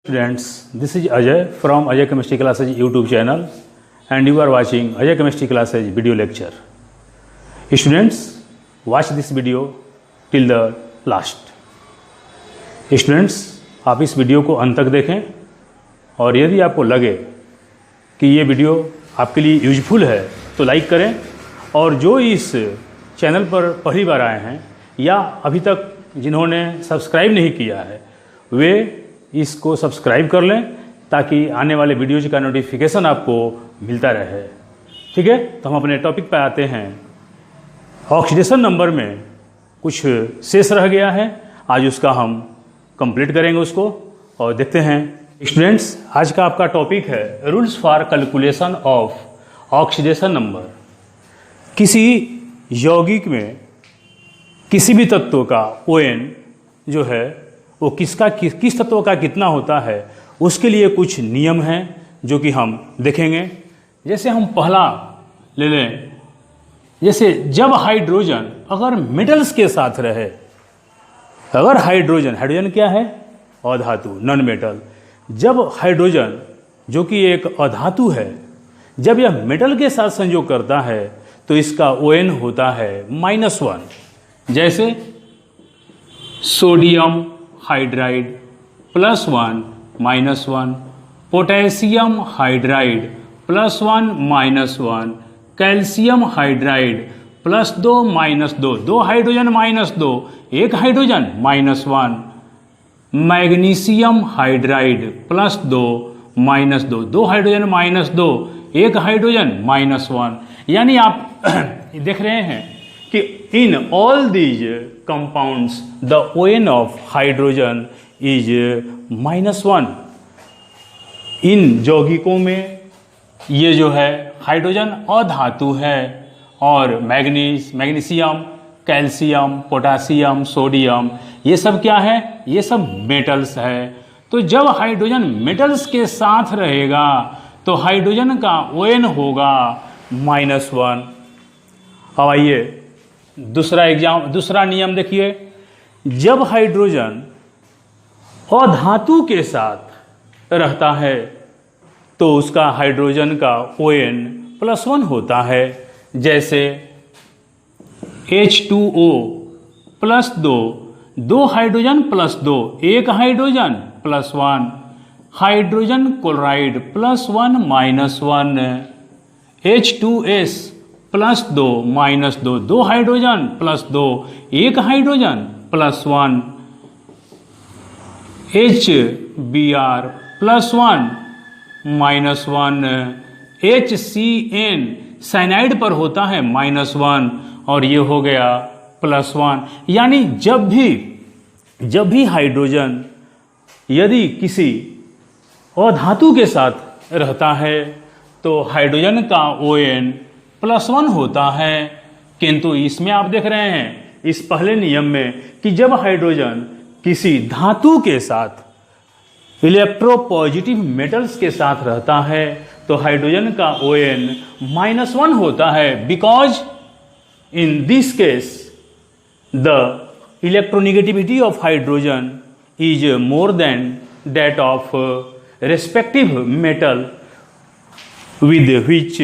Students, this is Ajay from Ajay Chemistry Classes YouTube channel and you are watching Ajay Chemistry Classes video lecture. Students, watch this video till the last. Students, आप इस video को अंत तक देखें और यदि आपको लगे कि ये वीडियो आपके लिए यूजफुल है तो लाइक करें और जो इस चैनल पर पहली बार आए हैं या अभी तक जिन्होंने सब्सक्राइब नहीं किया है वे इसको सब्सक्राइब कर लें ताकि आने वाले वीडियोज का नोटिफिकेशन आपको मिलता रहे। ठीक है, तो हम अपने टॉपिक पर आते हैं। ऑक्सीडेशन नंबर में कुछ शेष रह गया है, आज उसका हम कंप्लीट करेंगे उसको और देखते हैं। स्टूडेंट्स, आज का आपका टॉपिक है rules for calculation of oxidation number. किसी यौगिक में किसी भी तत्व का ON जो है वो किस तत्व का कितना होता है उसके लिए कुछ नियम हैं जो कि हम देखेंगे। जैसे हम पहला ले लें, जैसे जब हाइड्रोजन अगर मेटल्स के साथ रहे, अगर हाइड्रोजन क्या है? अधातु, नॉन मेटल। जब हाइड्रोजन जो कि एक अधातु है, जब यह मेटल के साथ संयोग करता है तो इसका ON होता है -1। जैसे sodium hydride +1 -1, potassium hydride +1 -1, calcium hydride +2 -2, 2 hydrogen -2, 1 hydrogen -1, magnesium hydride +2 -2, 2 hydrogen -2, 1 hydrogen -1। यानी आप देख रहे हैं कि in all these compounds the ON of hydrogen is -1। इन यौगिकों में ये जो है हाइड्रोजन अधातु है और मैग्नीशियम, कैल्शियम, पोटेशियम, सोडियम ये सब क्या है? ये सब मेटल्स है। तो जब हाइड्रोजन मेटल्स के साथ रहेगा तो हाइड्रोजन का ON होगा -1। अब आइए दूसरा नियम देखिए। जब हाइड्रोजन अधातु के साथ रहता है तो उसका हाइड्रोजन का ON +1 होता है। जैसे H2O +2, 2 hydrogen +2, 1 hydrogen +1, hydrogen chloride +1 -1, H2S +2 -2, 2 hydrogen +2, 1 hydrogen +1, HBr +1 -1, HCN cyanide पर होता है -1 और ये हो गया +1। यानी जब भी हाइड्रोजन यदि किसी अधातु के साथ रहता है तो हाइड्रोजन का ON +1 होता है। किंतु इसमें आप देख रहे हैं इस पहले नियम में कि जब हाइड्रोजन किसी धातु के साथ इलेक्ट्रोपॉजिटिव मेटल्स के साथ रहता है तो हाइड्रोजन का ON -1 होता है। Because in this case the electronegativity of hydrogen is more than that of respective metal with which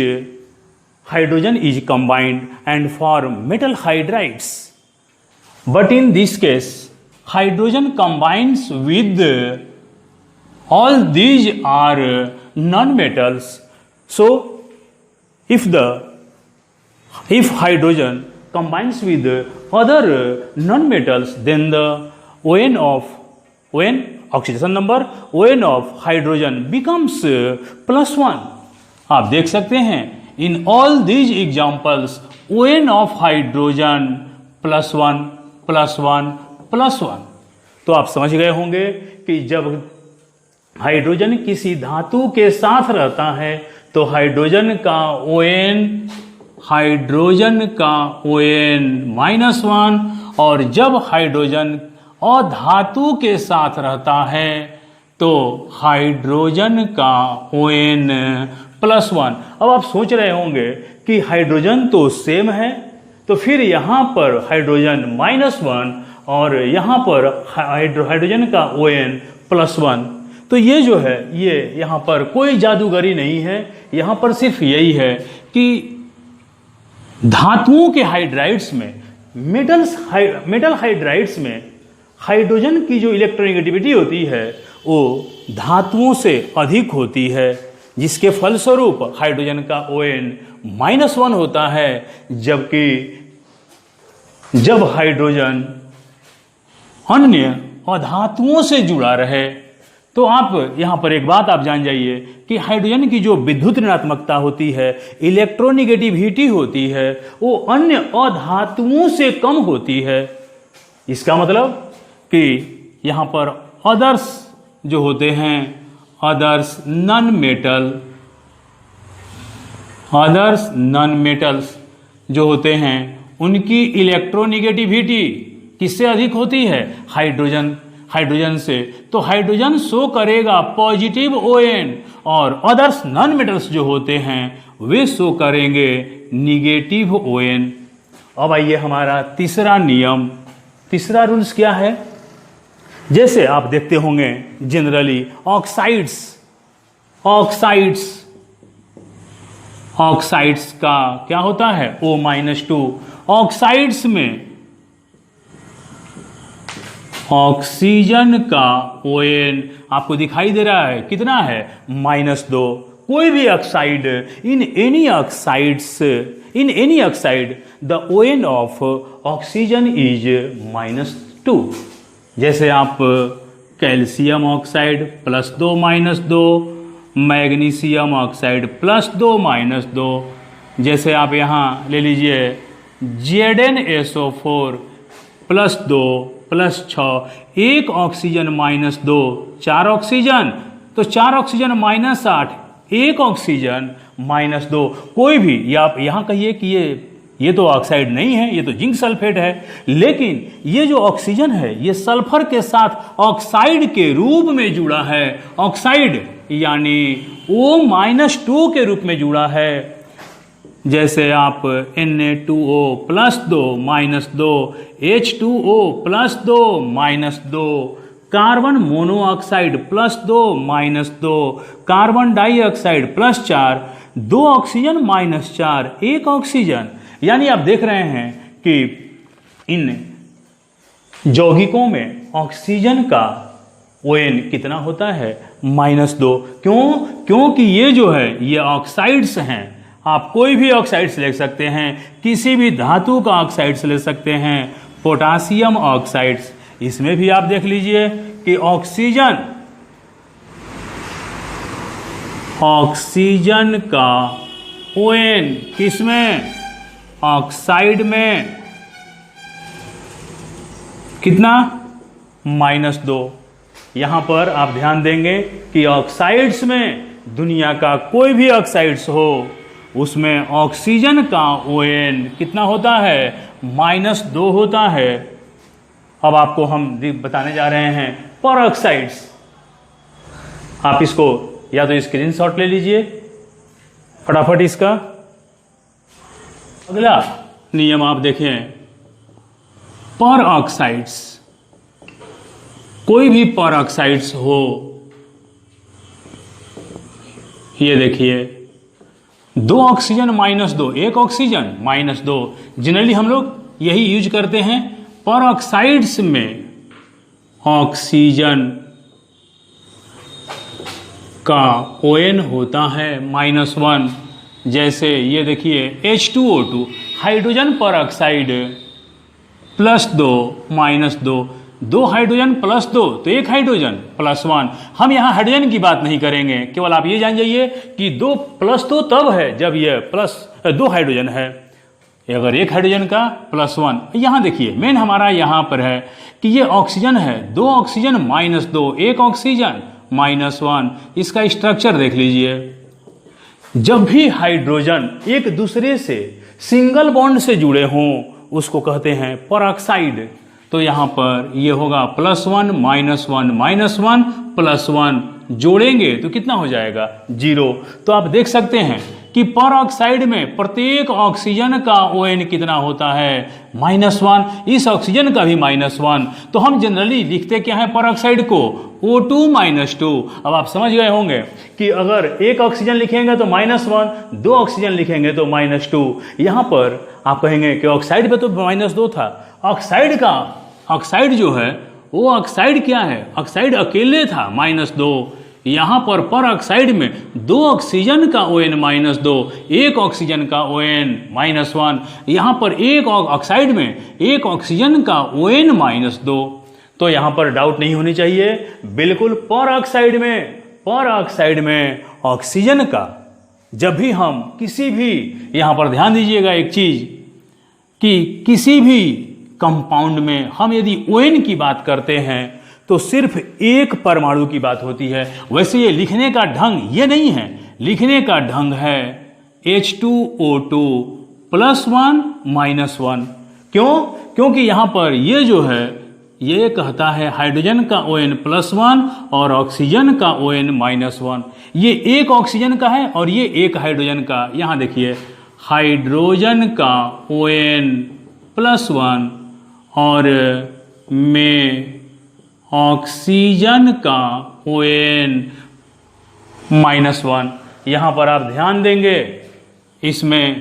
hydrogen is combined and form metal hydrides. But in this case, hydrogen combines with all these are non-metals. So, if hydrogen combines with other non-metals, then the ON oxidation number ON of hydrogen becomes +1. आप देख सकते हैं in all these examples ON of hydrogen +1 +1 +1। तो आप समझ गए होंगे कि जब हाइड्रोजन किसी धातु के साथ रहता है तो हाइड्रोजन का ON -1 और जब हाइड्रोजन अधातु के साथ रहता है तो हाइड्रोजन का ON +1। अब आप सोच रहे होंगे कि हाइड्रोजन तो सेम है, तो फिर यहाँ पर हाइड्रोजन -1 और यहाँ पर हाइड्रोजन का ON +1, तो ये जो है ये यहाँ पर कोई जादूगरी नहीं है, यहाँ पर सिर्फ यही है कि धातुओं के हाइड्राइड्स में मेटल हाइड्राइड्स में हाइड्रोजन की जो इलेक्ट्रोनेगेटिविटी होती है वो धातुओं से अधिक होती है, जिसके फलस्वरूप हाइड्रोजन का ON -1 होता है, जबकि जब हाइड्रोजन अन्य अधातुओं से जुड़ा रहे तो आप यहां पर एक बात आप जान जाइए कि हाइड्रोजन की जो विद्युत ऋणात्मकता होती है, इलेक्ट्रोनेगेटिविटी होती है, वो अन्य अधातुओं से कम होती है। इसका मतलब कि यहां पर अदर्स जो होते हैं, अदर्स नॉन मेटल्स जो होते हैं उनकी इलेक्ट्रोनेगेटिविटी किससे अधिक होती है? हाइड्रोजन से। तो हाइड्रोजन शो करेगा पॉजिटिव ON और अदर्स नॉन मेटल्स जो होते हैं वे शो करेंगे निगेटिव ON। अब आइए हमारा तीसरा नियम, तीसरा रूल्स क्या है? जैसे आप देखते होंगे जनरली ऑक्साइड्स का क्या होता है? O-2। ऑक्साइड्स में ऑक्सीजन का ON आपको दिखाई दे रहा है, कितना है? -2। कोई भी oxide in any oxide the ON of oxygen is -2। जैसे आप कैल्शियम ऑक्साइड +2 -2, मैग्नीशियम ऑक्साइड +2 -2। जैसे आप यहाँ ले लीजिए ZnSO4 +2 +6, एक ऑक्सीजन -2, 4 ऑक्सीजन, तो 4 ऑक्सीजन -8, एक ऑक्सीजन -2। कोई भी, या आप यहाँ कहिए कि ये तो ऑक्साइड नहीं है, ये तो जिंक सल्फेट है, लेकिन ये जो ऑक्सीजन है ये सल्फर के साथ ऑक्साइड के रूप में जुड़ा है। ऑक्साइड यानी O-2 के रूप में जुड़ा है। जैसे आप Na2O +2 -2, H2O +2 -2, carbon monoxide +2 -2, carbon dioxide +4, 2 oxygen -4, एक ऑक्सीजन। यानी आप देख रहे हैं कि इन यौगिकों में ऑक्सीजन का ON कितना होता है? -2। क्योंकि ये जो है ये ऑक्साइड्स हैं। आप कोई भी ऑक्साइड्स ले सकते हैं, किसी भी धातु का ऑक्साइड्स ले सकते हैं। पोटासियम ऑक्साइड्स, इसमें भी आप देख लीजिए कि ऑक्सीजन का ON किसमें? ऑक्साइड में कितना? -2। यहां पर आप ध्यान देंगे कि ऑक्साइड्स में दुनिया का कोई भी ऑक्साइड्स हो उसमें ऑक्सीजन का ON कितना होता है? -2 होता है। अब आपको हम बताने जा रहे हैं परऑक्साइड्स। आप इसको या तो स्क्रीनशॉट ले लीजिए फटाफट इसका। अगला नियम आप देखें, परऑक्साइड्स, कोई भी परऑक्साइड्स हो, ये देखिए 2 ऑक्सीजन -2, एक ऑक्सीजन -2। जनरली हम लोग यही यूज करते हैं। परऑक्साइड्स में ऑक्सीजन का ON होता है -1। जैसे ये देखिए H2O2, हाइड्रोजन परऑक्साइड +2 -2, 2 हाइड्रोजन +2, तो एक हाइड्रोजन +1। हम यहाँ हाइड्रोजन की बात नहीं करेंगे, केवल आप ये जान जाइए कि 2 +2 तब है जब ये 2 हाइड्रोजन है। अगर एक हाइड्रोजन का +1, यहाँ देखिए मेन हमारा यहाँ पर है कि ये ऑक्सीजन है, 2 ऑक्सीजन -2, एक ऑक्सीजन -1। इसका स्ट्रक्चर देख लीजिए। जब भी हाइड्रोजन एक दूसरे से सिंगल बॉन्ड से जुड़े हों उसको कहते हैं परऑक्साइड। तो यहां पर ये होगा +1 -1 -1 +1 जोड़ेंगे तो कितना हो जाएगा? 0। तो आप देख सकते हैं कि पर ऑक्साइड में प्रत्येक ऑक्सीजन का ON कितना होता है, -1। इस ऑक्सीजन का भी -1। तो हम जनरली लिखते क्या है पर ऑक्साइड को, O2 -2। अब आप समझ गए होंगे कि अगर एक ऑक्सीजन लिखेंगे तो -1, दो ऑक्सीजन लिखेंगे तो -2। यहां पर आप कहेंगे कि ऑक्साइड पे तो -2 था। ऑक्साइड जो है वो ऑक्साइड क्या है, ऑक्साइड अकेले था -2। यहां पर ऑक्साइड में दो ऑक्सीजन का ON -2, एक ऑक्सीजन का ON -1। यहां पर एक ऑक्साइड में एक ऑक्सीजन का ON -2। तो यहां पर डाउट नहीं होनी चाहिए, बिल्कुल पर ऑक्साइड में ऑक्सीजन का जब भी हम किसी भी, यहां पर ध्यान दीजिएगा एक चीज कि किसी भी कंपाउंड में हम यदि ON की बात करते हैं तो सिर्फ एक परमाणु की बात होती है। वैसे ये लिखने का ढंग ये नहीं है, लिखने का ढंग है H2O2 +1 -1। क्यों? क्योंकि यहां पर ये जो है ये कहता है हाइड्रोजन का ON +1 और ऑक्सीजन का ON -1। ये एक ऑक्सीजन का है और ये एक हाइड्रोजन का। यहां देखिए हाइड्रोजन का ON +1 और में ऑक्सीजन का ON -1। यहां पर आप ध्यान देंगे इसमें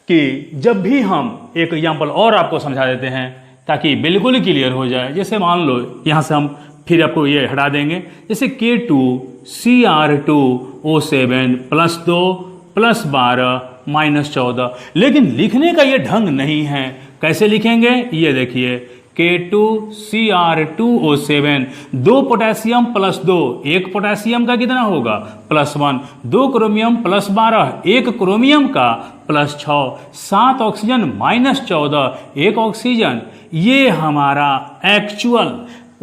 कि जब भी हम एक एग्जांपल और आपको समझा देते हैं ताकि बिल्कुल क्लियर हो जाए। जैसे मान लो यहां से हम फिर आपको ये हटा देंगे, जैसे K2Cr2O7 +2 +12 -14। लेकिन लिखने का ये ढंग नहीं है। कैसे लिखेंगे ये देखिए, K2Cr2O7 दो पोटेशियम +2, एक पोटेशियम का कितना होगा +1, दो क्रोमियम +12, एक क्रोमियम का +6, 7 ऑक्सीजन -14, एक ऑक्सीजन। ये हमारा एक्चुअल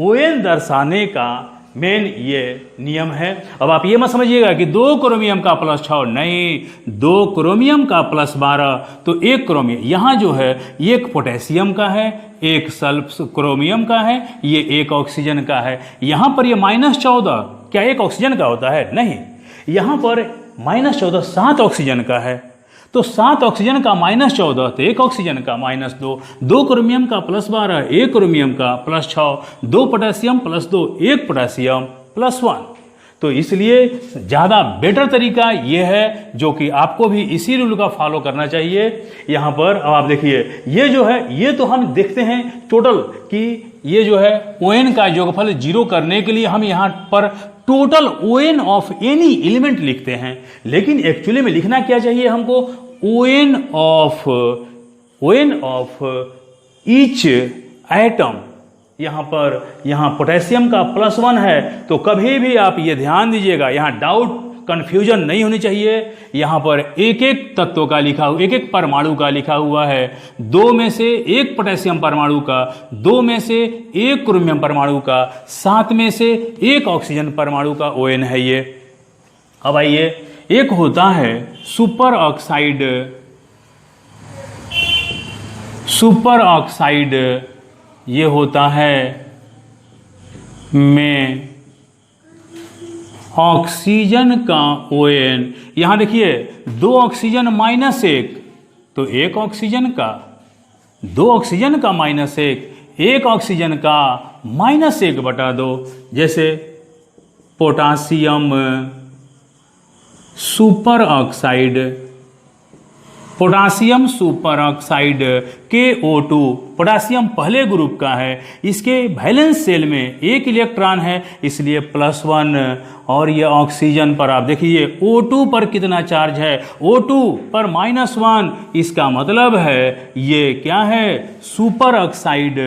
ON दर्शाने का मेन ये नियम है। अब आप ये मत समझिएगा कि दो क्रोमियम का +6, नहीं, दो क्रोमियम का +12 तो एक क्रोमियम। यहां जो है एक पोटेशियम का है, एक सल्फ क्रोमियम का है, ये एक ऑक्सीजन का है। यहां पर ये -14 क्या एक ऑक्सीजन का होता है? नहीं, यहां पर -14 7 ऑक्सीजन का है। तो 7 ऑक्सीजन का -14 तो एक ऑक्सीजन का -2, दो क्रोमियम का +12, एक क्रोमियम का +6, दो पोटेशियम +2, एक पोटेशियम +1। तो इसलिए ज़्यादा बेटर तरीका ये है जो कि आपको भी इसी रूल का फॉलो करना चाहिए। यहाँ पर अब आप देखिए ये जो है ये तो हम देखते हैं टोटल कि ये जो है ON का योगफल 0 करने के लिए हम यहाँ पर total ON of any element लिखते हैं। लेकिन एक्चुअली में लिखना क्या चाहिए हमको, ON ऑफ ईच एटम। यहाँ पोटेशियम का +1 है तो कभी भी आप ये ध्यान दीजिएगा, यहाँ डाउट कंफ्यूजन नहीं होनी चाहिए। यहाँ पर एक एक तत्व का लिखा हुआ, एक एक परमाणु का लिखा हुआ है। 2 में से एक पोटेशियम परमाणु का, 2 में से एक क्रोमियम परमाणु का, 7 में से एक ऑक्सीजन परमाणु का ON है ये। अब आइए एक होता है सुपर ऑक्साइड, ये होता है में ऑक्सीजन का ON। यहां देखिए 2 ऑक्सीजन -1 तो एक ऑक्सीजन का, 2 ऑक्सीजन का -1, एक ऑक्सीजन का -1/2। जैसे potassium super oxide KO2, potassium पहले ग्रुप का है, इसके वैलेंस सेल में एक इलेक्ट्रॉन है इसलिए +1। और ये ऑक्सीजन पर आप देखिए O2 पर कितना चार्ज है, O2 पर -1, इसका मतलब है ये क्या है सुपर ऑक्साइड,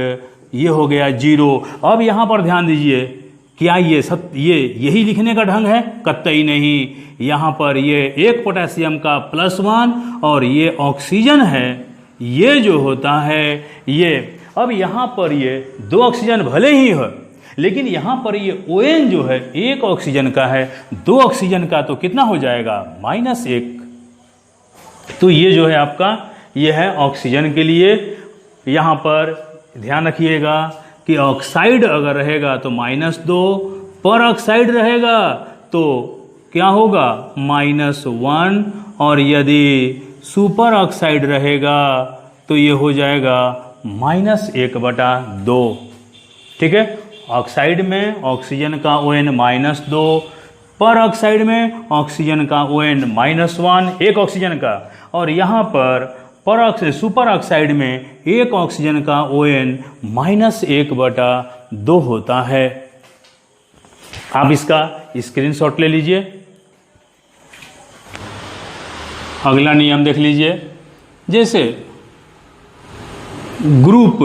ये हो गया 0। अब यहां पर ध्यान दीजिए, क्या ये यही लिखने का ढंग है? कतई नहीं। यहाँ पर ये एक पोटेशियम का +1 और ये ऑक्सीजन है, ये जो होता है ये। अब यहाँ पर ये 2 ऑक्सीजन भले ही है लेकिन यहाँ पर ये ON जो है एक ऑक्सीजन का है, 2 ऑक्सीजन का तो कितना हो जाएगा -1। तो ये जो है आपका ये है ऑक्सीजन के लिए। यहाँ पर ध्यान रखिएगा कि ऑक्साइड अगर रहेगा तो -2, पर ऑक्साइड रहेगा तो क्या होगा -1, और यदि सुपर ऑक्साइड रहेगा तो ये हो जाएगा -1/2। ठीक है, ऑक्साइड में ऑक्सीजन का ON -2, पर ऑक्साइड में ऑक्सीजन का ON -1, एक ऑक्सीजन का, और यहाँ पर सुपर ऑक्साइड में एक ऑक्सीजन का ON -1/2 होता है। आप इसका स्क्रीनशॉट ले लीजिए। अगला नियम देख लीजिए। जैसे ग्रुप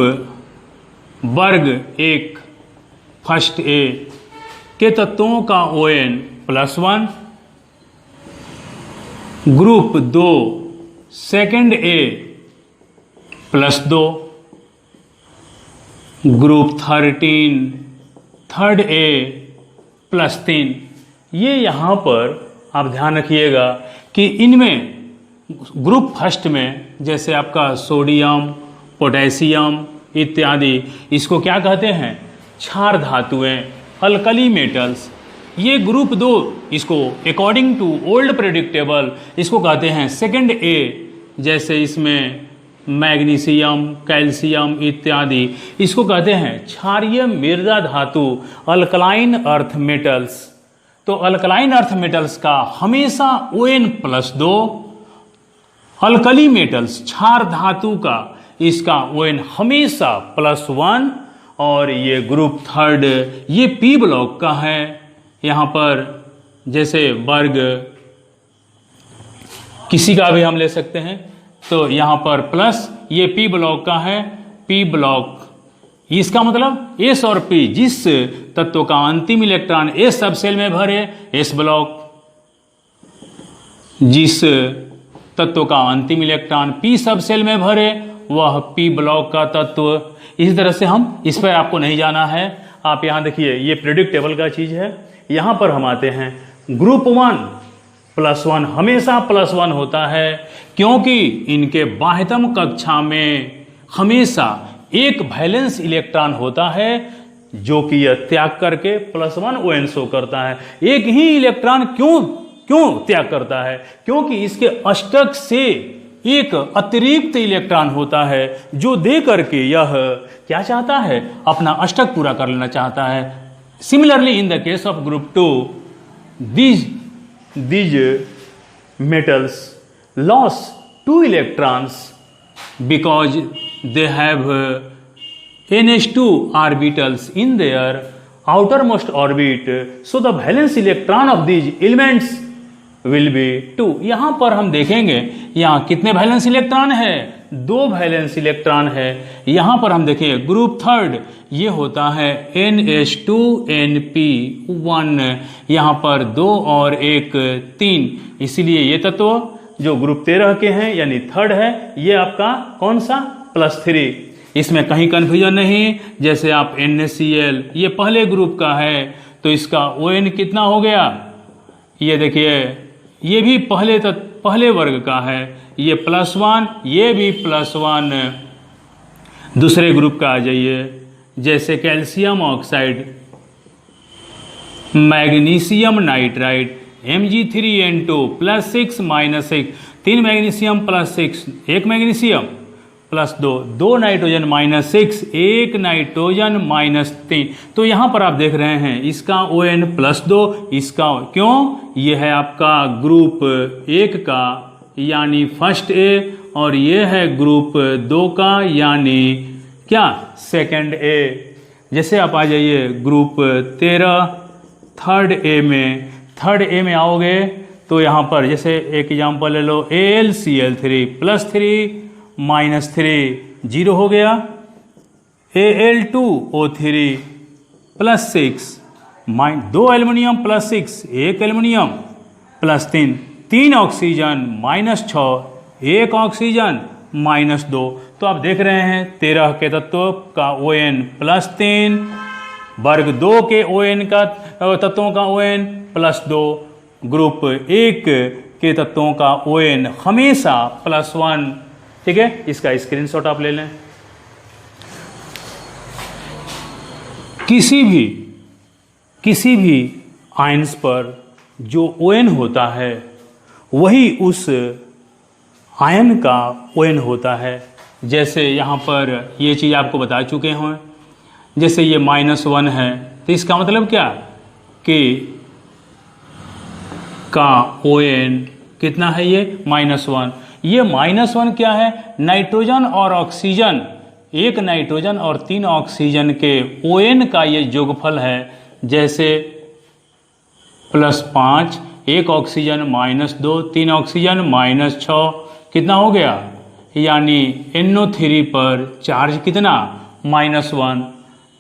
वर्ग 1 फर्स्ट ए के तत्वों का ON +1, group 2 second A +2, group 13 third A +3। ये यहाँ पर आप ध्यान रखिएगा कि इनमें ग्रुप फर्स्ट में जैसे आपका सोडियम, पोटेशियम इत्यादि, इसको क्या कहते हैं, क्षार धातुएं, अल्कली मेटल्स। ये ग्रुप 2 इसको अकॉर्डिंग टू ओल्ड प्रेडिक्टेबल इसको कहते हैं सेकंड ए। जैसे इसमें मैग्नीशियम, कैल्शियम इत्यादि, इसको कहते हैं क्षारीय मृदा धातु, अल्कलाइन अर्थ मेटल्स। तो अल्कलाइन अर्थ मेटल्स का हमेशा ON +2, अल्कली मेटल्स क्षार धातु का इसका ON हमेशा +1, और ये ग्रुप थर्ड ये P ब्लॉक का है। यहाँ पर जैसे वर्ग किसी का भी हम ले सकते हैं, तो यहाँ पर प्लस, ये P ब्लॉक का है, P ब्लॉक, इसका मतलब S और P, जिस तत्व का अंतिम इलेक्ट्रॉन S सब सेल में भरे S ब्लॉक, जिस तत्व का अंतिम इलेक्ट्रॉन P सब सेल में भरे वह P ब्लॉक का तत्व। इस तरह से हम इस पर आपको नहीं जाना है। आप यहाँ देखिए, ये प्रेडिक्टेबल का चीज है। यहाँ पर हम आते हैं, ग्रुप 1 +1 हमेशा +1 होता है, क्योंकि इनके बाह्यतम कक्षा में हमेशा एक वैलेंस इलेक्ट्रॉन होता है जो कि यह त्याग करके +1 ON शो करता है। एक ही इलेक्ट्रॉन क्यों त्याग करता है, क्योंकि इसके अष्टक से एक अतिरिक्त इलेक्ट्रॉन होता है जो दे करके यह क्या चाहता है, अपना अष्टक पूरा कर लेना चाहता है। Similarly in the case of group 2, these metals lost 2 electrons because they have NH2 orbitals in their outermost orbit, so the valence electron of these elements will be 2। यहाँ पर हम देखेंगे यहाँ कितने वैलेंस इलेक्ट्रॉन है, 2 वैलेंस इलेक्ट्रॉन है। यहाँ पर हम देखेंगे ग्रुप थर्ड ये होता है NH2NP1, यहाँ पर 2 और 1 3, इसीलिए ये तत्व जो ग्रुप 13 के हैं यानी थर्ड है, ये आपका कौन सा +3। इसमें कहीं कंफ्यूजन नहीं। जैसे आप NaCl ये पहले ग्रुप का है तो इसका ON कितना हो गया, ये देखिए ये भी पहले वर्ग का है, ये +1, ये भी +1। दूसरे ग्रुप का आ जाइए, जैसे calcium oxide, magnesium nitride Mg3N2 +6 -6, 3 magnesium +6, 1 magnesium +2, 2 nitrogen -6, 1 nitrogen -3। तो यहाँ पर आप देख रहे हैं इसका ON +2, इसका क्यों, ये है आपका ग्रुप 1 का यानी फर्स्ट ए, और ये है ग्रुप 2 का यानी क्या, सेकंड ए। जैसे आप आ जाइए ग्रुप 13 थर्ड ए में आओगे तो यहाँ पर जैसे एक एग्जांपल ले लो, AlCl3 +3 -3 0 हो गया, Al2O3 +6 2 aluminium +6 1 aluminium +3 3 oxygen -6 1 oxygen -2। तो आप देख रहे हैं 13 के तत्व का ON +3, वर्ग 2 के ON का तत्वों का ON +2, ग्रुप 1 के तत्वों का ON हमेशा +1। ठीक है, इसका स्क्रीनशॉट आप ले लें। किसी भी आयंस पर जो ON होता है वही उस आयन का ON होता है। जैसे यहाँ पर ये चीज़ आपको बता चुके हैं, जैसे ये -1 है तो इसका मतलब क्या कि का ON कितना है, ये -1। ये -1 क्या है, नाइट्रोजन और ऑक्सीजन, एक नाइट्रोजन और 3 ऑक्सीजन के ON का ये योगफल है। जैसे +5, 1 ऑक्सीजन -2, 3 ऑक्सीजन -6, कितना हो गया, यानी NO3 पर चार्ज कितना, -1।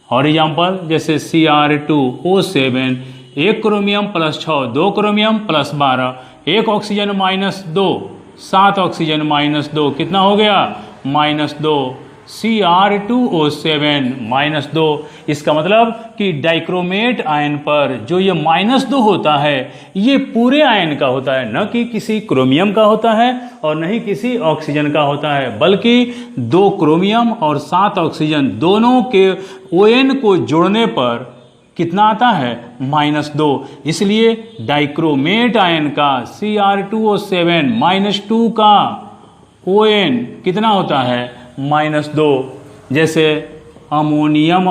और एग्जाम्पल जैसे Cr2O7, 1 chromium +6, 2 chromium +12, 1 oxygen -2, 7 oxygen -2, कितना हो गया, -2। Cr2O7 -2, इसका मतलब कि डाइक्रोमेट आयन पर जो ये -2 होता है ये पूरे आयन का होता है, न कि किसी क्रोमियम का होता है और न ही किसी ऑक्सीजन का होता है, बल्कि 2 क्रोमियम और 7 ऑक्सीजन दोनों के ON को जोड़ने पर कितना आता है, -2। इसलिए डाइक्रोमेट आयन का Cr2O7 -2 का ON कितना होता है, -2। जैसे अमोनियम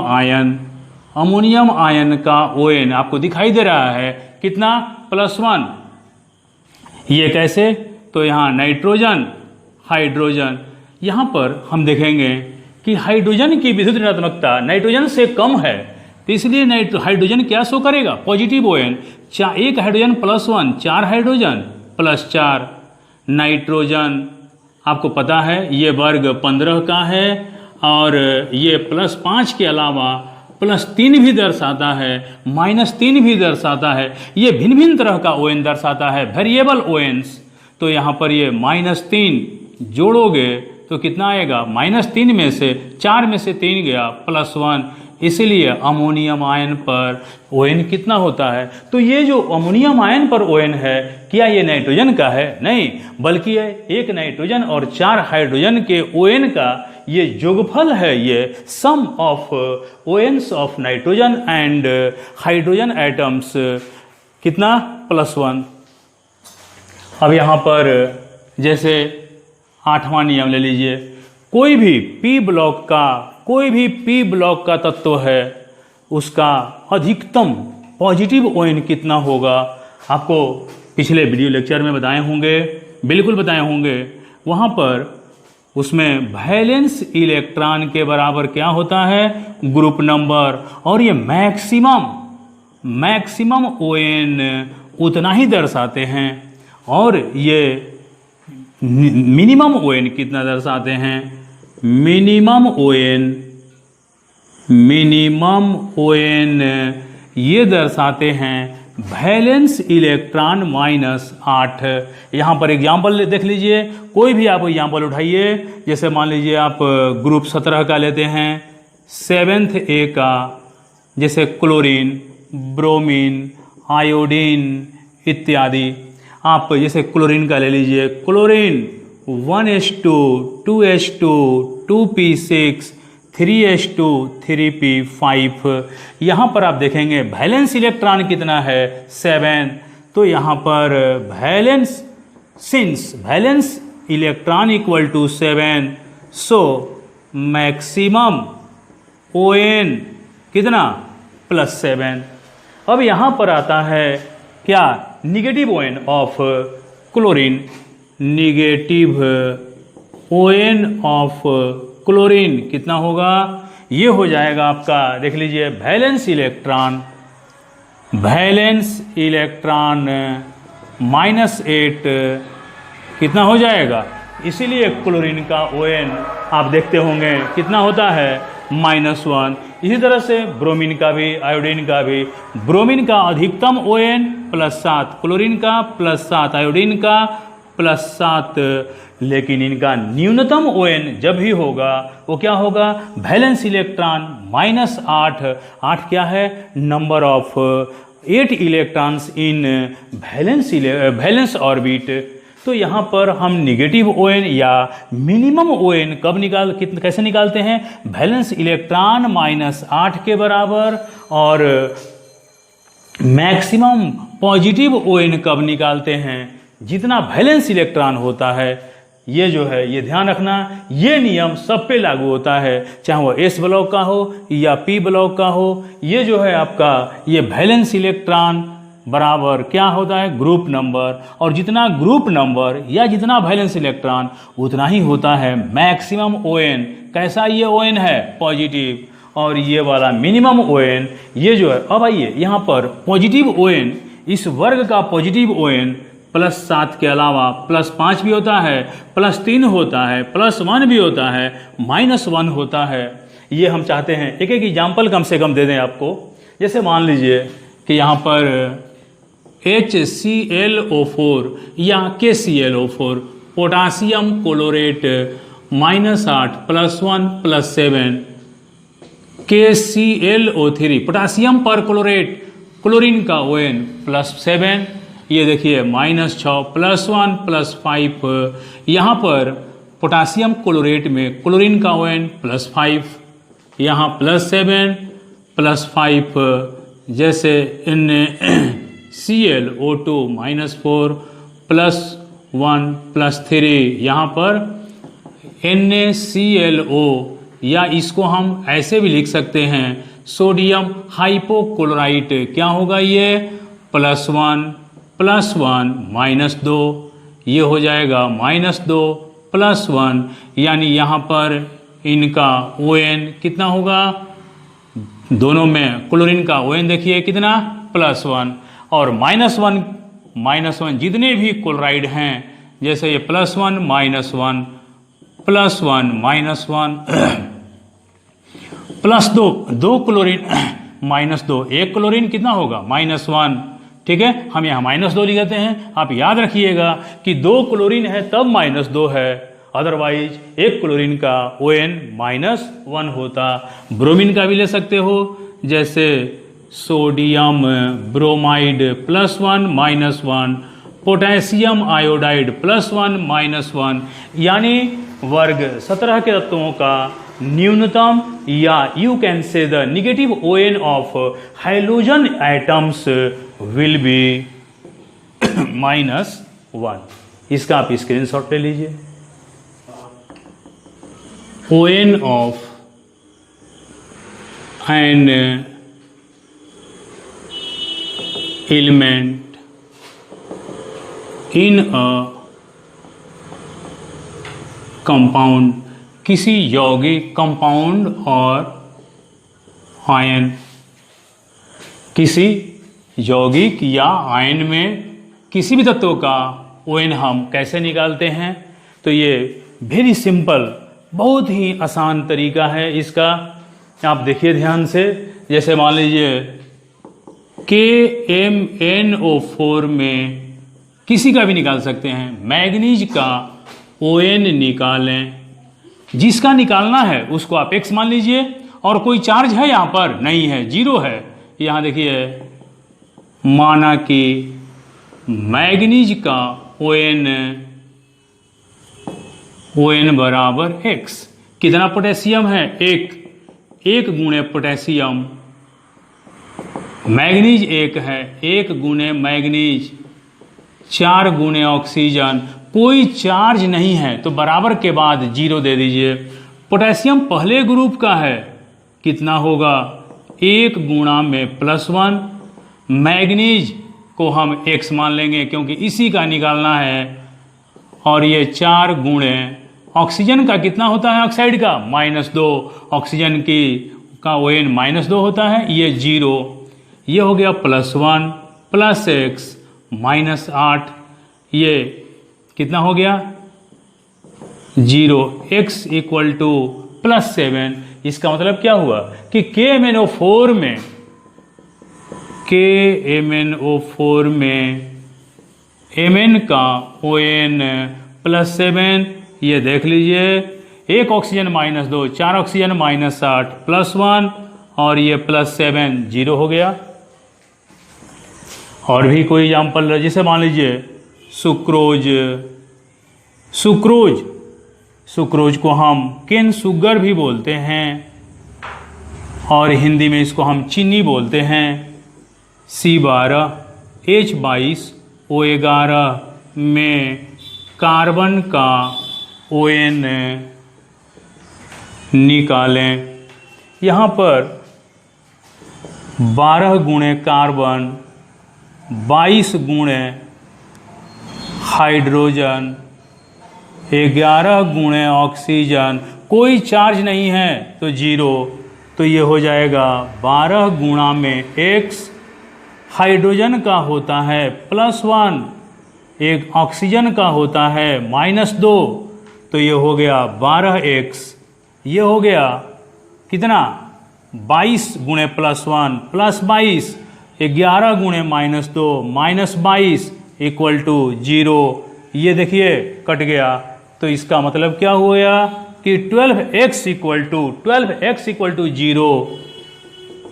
आयन का ON आपको दिखाई दे रहा है कितना, +1। ये कैसे, तो यहाँ नाइट्रोजन हाइड्रोजन, यहाँ पर हम देखेंगे कि हाइड्रोजन की विद्युत ऋणात्मकता नाइट्रोजन से कम है, तो इसलिए हाइड्रोजन क्या शो करेगा, पॉजिटिव ON। एक हाइड्रोजन +1, 4 हाइड्रोजन +4। नाइट्रोजन आपको पता है ये वर्ग 15 का है और ये +5 के अलावा +3 भी दर्शाता है, -3 भी दर्शाता है। ये भिन्न भिन्न तरह का ON दर्शाता है, वेरिएबल ONs। तो यहाँ पर ये -3 जोड़ोगे तो कितना आएगा, -3 में से 4 में से 3 गया, +1। इसीलिए अमोनियम आयन पर ON कितना होता है। तो ये जो अमोनियम आयन पर ON है, क्या ये नाइट्रोजन का है, नहीं, बल्कि ये एक नाइट्रोजन और 4 हाइड्रोजन के ON का ये योगफल है, ये sum of ONs of nitrogen and hydrogen atoms, कितना, +1। अब यहाँ पर जैसे 8वां नियम ले लीजिए, कोई भी P ब्लॉक का तत्व है उसका अधिकतम पॉजिटिव ON कितना होगा, आपको पिछले वीडियो लेक्चर में बताए होंगे, बिल्कुल बताए होंगे। वहाँ पर उसमें वैलेंस इलेक्ट्रॉन के बराबर क्या होता है, ग्रुप नंबर, और ये मैक्सिमम ON उतना ही दर्शाते हैं, और ये मिनिमम ON कितना दर्शाते हैं, मिनिमम ON ये दर्शाते हैं वैलेंस इलेक्ट्रॉन -8। यहाँ पर एग्जाम्पल देख लीजिए, कोई भी आप एग्जाम्पल उठाइए, जैसे मान लीजिए आप ग्रुप 17 का लेते हैं, 7th A का, जैसे क्लोरीन, ब्रोमीन, आयोडीन इत्यादि। आप जैसे क्लोरीन का ले लीजिए, chlorine 1s2 2s2 2p6 3s2 3p5। यहाँ पर आप देखेंगे वैलेंस इलेक्ट्रॉन कितना है, 7। तो यहाँ पर valence electron equal to 7, so maximum ON कितना, +7। अब यहाँ पर आता है क्या, negative ON of chlorine, negative ON of chlorine कितना होगा, ये हो जाएगा आपका, देख लीजिए, वैलेंस इलेक्ट्रॉन -8 कितना हो जाएगा। इसीलिए क्लोरीन का ON आप देखते होंगे कितना होता है, -1। इसी तरह से ब्रोमीन का भी, आयोडीन का भी, ब्रोमीन का अधिकतम ON +7, क्लोरीन का +7, आयोडीन का +7, लेकिन इनका न्यूनतम ON जब भी होगा वो क्या होगा, वैलेंस इलेक्ट्रॉन -8। 8 क्या है, number of 8 electrons in valence orbit. तो यहाँ पर हम निगेटिव ON या मिनिमम ON कैसे निकालते हैं, वैलेंस इलेक्ट्रॉन -8 के बराबर और मैक्सिमम पॉजिटिव ON कब निकालते हैं? जितना वैलेंस इलेक्ट्रॉन होता है, ये जो है ये ध्यान रखना, ये नियम सब पे लागू होता है, चाहे वो S ब्लॉक का हो या P ब्लॉक का हो। ये जो है आपका ये वैलेंस इलेक्ट्रॉन बराबर क्या होता है? ग्रुप नंबर, और जितना ग्रुप नंबर या जितना वैलेंस इलेक्ट्रॉन उतना ही होता है मैक्सिमम ON। कैसा ये ON है? पॉजिटिव। और ये वाला मिनिमम ON ये जो है, अब आइए यहाँ पर पॉजिटिव ON, इस वर्ग का पॉजिटिव ON +7 के अलावा +5 भी होता है, +3 होता है, +1 भी होता है, -1 होता है। ये हम चाहते हैं एक एक एग्जाम्पल कम से कम दे दें आपको। जैसे मान लीजिए कि यहाँ पर HClO4 या KClO4 potassium chlorate -8 +1 +7, KClO3 potassium पर क्लोरेट क्लोरीन का ON +7, ये देखिए -6 +1 +5, यहाँ पर पोटासियम क्लोरेट में क्लोरीन का ON +5, यहाँ +7 +5, जैसे NaClO2 -4 +1 +3, यहाँ पर NaClO, या इसको हम ऐसे भी लिख सकते हैं सोडियम हाइपोक्लोराइट। क्या होगा ये? +1 +1 -2, ये हो जाएगा -2 +1, यानी यहाँ पर इनका ON कितना होगा? दोनों में क्लोरीन का ON देखिए कितना? +1, और -1 जितने भी क्लोराइड हैं, जैसे ये +1 -1 +1 +2, 2 क्लोरीन -2, एक क्लोरीन कितना होगा? -1। ठीक है, हम यहाँ -2 लिख देते हैं। आप याद रखिएगा कि 2 क्लोरीन है तब -2 है, अदरवाइज एक क्लोरीन का ON -1 होता। ब्रोमीन का भी ले सकते हो, जैसे सोडियम ब्रोमाइड +1 -1, पोटेशियम आयोडाइड +1 -1, यानी वर्ग 17 के तत्वों का न्यूनतम, या you can say the negative ON of hydrogen atoms will be -1। इसका आप स्क्रीनशॉट ले लीजिए। ON of an element in a compound, किसी यौगिक कंपाउंड और आयन, किसी यौगिक या आयन में किसी भी तत्व का ON हम कैसे निकालते हैं? तो ये वेरी सिंपल, बहुत ही आसान तरीका है इसका। आप देखिए ध्यान से, जैसे मान लीजिए KMnO4 में किसी का भी निकाल सकते हैं, मैग्नीज का ON निकालें। जिसका निकालना है उसको आप X मान लीजिए, और कोई चार्ज है यहाँ पर? नहीं है, 0 है। यहाँ देखिए माना कि मैग्नीज का ON बराबर X। कितना पोटेशियम है? 1 गुणे पोटेशियम, मैग्नीज 1 है, 1 गुणे मैग्नीज 4 गुणे ऑक्सीजन, कोई चार्ज नहीं है तो बराबर के बाद 0 दे दीजिए। पोटेशियम पहले ग्रुप का है, कितना होगा? 1 गुणा में +1, मैग्नीज को हम X मान लेंगे क्योंकि इसी का निकालना है, और ये 4 गुणे ऑक्सीजन का कितना होता है? ऑक्साइड का -2, ऑक्सीजन की का ON -2 होता है, ये 0, ये हो गया +1 +X -8, ये कितना हो गया? 0। X = +7। इसका मतलब क्या हुआ कि KMnO4 में Mn का ON +7, ये देख लीजिए, 1 ऑक्सीजन -2, 4 ऑक्सीजन -8 +1, और ये +7, 0 हो गया। और भी कोई एग्जाम्पल, जैसे मान लीजिए सुक्रोज को हम केन शुगर भी बोलते हैं, और हिंदी में इसको हम चीनी बोलते हैं। C12 H22O11 में कार्बन का ON निकालें। यहाँ पर 12 गुणे कार्बन, 22 गुणे हाइड्रोजन, 11 गुणे ऑक्सीजन, कोई चार्ज नहीं है तो 0, तो ये हो जाएगा 12 गुणा में x हाइड्रोजन का होता है +1, एक ऑक्सीजन का होता है -2, तो ये हो गया 12x, ये हो गया कितना 22 गुणे +1 +22, 11 गुणे -2 -22 इक्वल टू 0। ये देखिए कट गया, तो इसका मतलब क्या हो गया कि 12x equal to 0,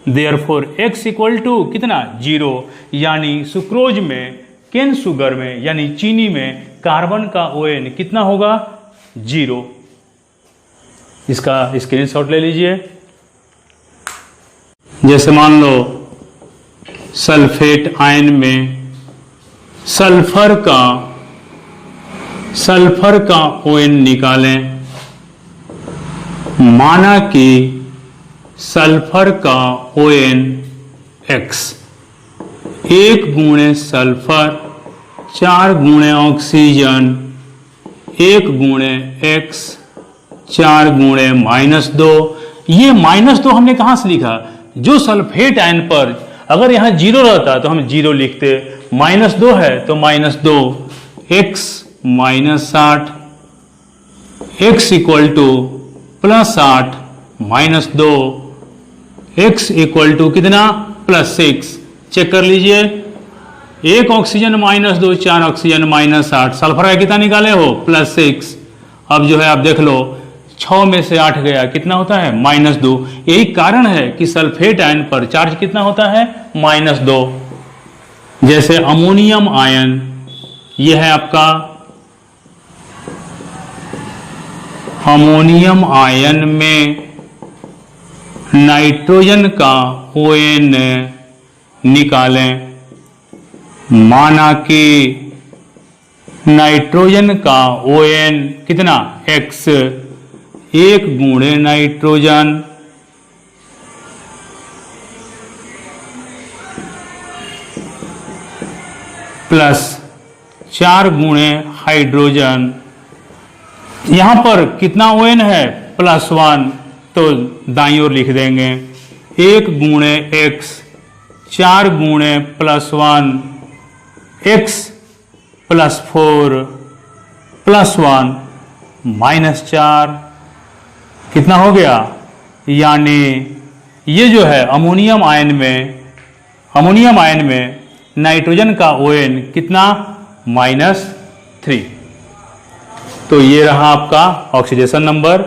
therefore x equal to कितना 0, यानी सुक्रोज में, केन शुगर में यानी चीनी में कार्बन का ON कितना होगा 0। इसका स्क्रीनशॉट ले लीजिए। जैसे मान लो सल्फेट आयन में सल्फर का ON निकालें। माना कि सल्फर का ON X, 1 गुणे सल्फर, 4 गुणे ऑक्सीजन, 1 गुणे X, 4 गुणे -2। ये -2 हमने कहाँ से लिखा, जो सल्फेट आयन पर अगर यहाँ 0 रहता तो हम 0 लिखते, -2 है तो -2, x -8, x equal to +8 -2, x equal to कितना +6। चेक कर लीजिए, 1 ऑक्सीजन -2, 4 ऑक्सीजन -8, सल्फर का कितना निकाले हो +6। अब जो है आप देख लो 6 में से 8 गया, कितना होता है -2। यही कारण है कि सल्फेट आयन पर चार्ज कितना होता है -2। जैसे अमोनियम आयन, यह है आपका अमोनियम आयन में नाइट्रोजन का ON निकालें। माना कि नाइट्रोजन का ON कितना X, 1 गुणे नाइट्रोजन, +4 गुणे हाइड्रोजन। यहां पर कितना ON है +1, तो दाईं ओर लिख देंगे 1 गुणे X, 4 गुणे +1, X +4 +1 -4, कितना हो गया, यानी ये जो है अमोनियम आयन में नाइट्रोजन का ON कितना -3। तो ये रहा आपका ऑक्सीडेशन नंबर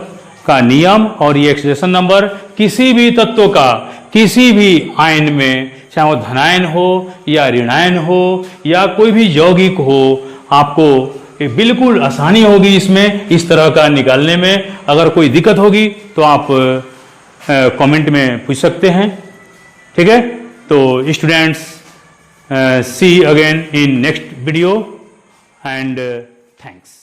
का नियम, और ये ऑक्सीडेशन नंबर किसी भी तत्व का किसी भी आयन में, चाहे वो धनायन हो या ऋणायन हो या कोई भी यौगिक हो, आपको बिल्कुल आसानी होगी इसमें इस तरह का निकालने में। अगर कोई दिक्कत होगी तो आप कमेंट में पूछ सकते हैं, ठीक है। तो students, see again in next video and thanks.